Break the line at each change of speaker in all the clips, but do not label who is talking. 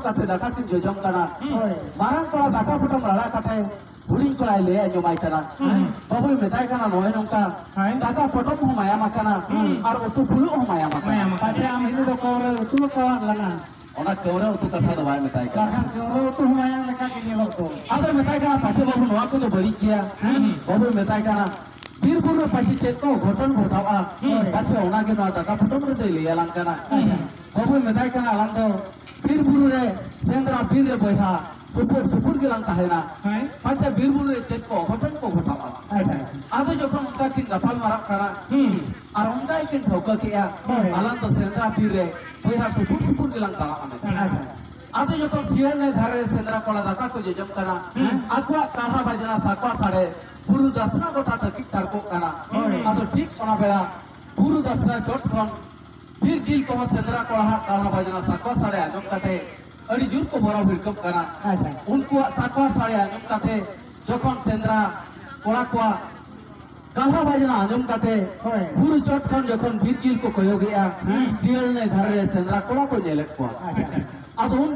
kate daka tin jojong kana marang kola daka potong lala kate huling kola le anyomai kana baboi metai kana noy nongka daka potong humaya makana ar otu pulu humaya makana kate am hidu do kore otu ko lana ona kore otu katha do bai metai kana kore otu humaya leka ke nilo to adar metai kana pache babu noa ko do bari kiya baboi metai kana Birpur में पची check को घटन घटावा पचे ओना के ना दका फटम रे दे लिया लंकना बाबू मेदाय कना लंग बीरपुर रे सेंद्रा बीर रे बहा सुपुर के लंका है ना पचे बीरपुर रे चेक को घटावा आदो जखन उनका किन गफाल मारा करा और उनका किन ठोका किया अलंग तो सेंद्रा बीर रे बहा सुपुर के लंका आदो जखन सियर ने धारे सेंद्रा कोला दका को जजम कना आक्वा काहा बजना साक्वा साड़े बुरु दसना गोटा तकिक तारको कना आदो ठीक ओना बेला बुरु दसना चोट खन बीर जिल को सेंद्रा कोला काहा बजना साक्वा साड़े आजम काटे अड़ी जुर को बरा भिड़कम कना उनको साक्वा साड़े आजम काटे जखन सेंद्रा कोला को काहा बजना आजम काटे बुरु चोट खन जखन बीर जिल को कयो गया सियल ने धारे सेंद्रा कोला को जेलेट को आदो उन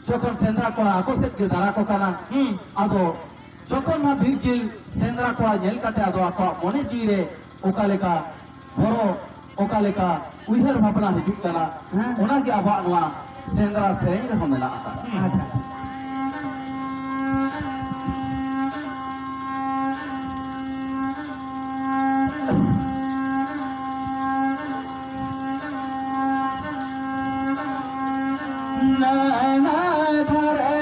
जखन सेंद्रा कोला आकोसेट के दारा को कना आदो जखन ना बीरजिल सेंद्रा को जेल काटे आदो आको मने जीरे ओकालेका बरो ओकालेका उइहर भावना हिजुक कना ओना के आबा नवा सेंद्रा सेरें रे मेना आका नैना धरे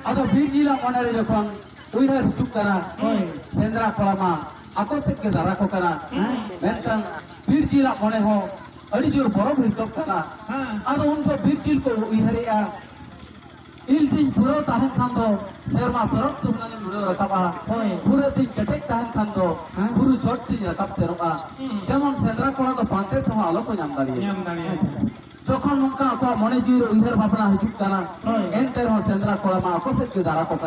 आदो बीर जिला मने जखन उइहर हिजुक कना सेंद्रा कोलामा आकोसेट के दारा को कना मेनकान बीर जिला मने हो अड़ी जोर बरो भिड़कम कना आदो उन बीर जिल को उइहरिया ilting puro tahan khando serma sorok tumnani lure rakaba puro ting ketek tahan khando puro jot ting rakab seroka jemon sendra kola do pante thoma alo ko nyam dariye যখন নৌকা মনে জির উইহার ভাবনা হিজুক কানা এন্টার সেন্দ্রা কোলা মা অকসেট কে দ্বারা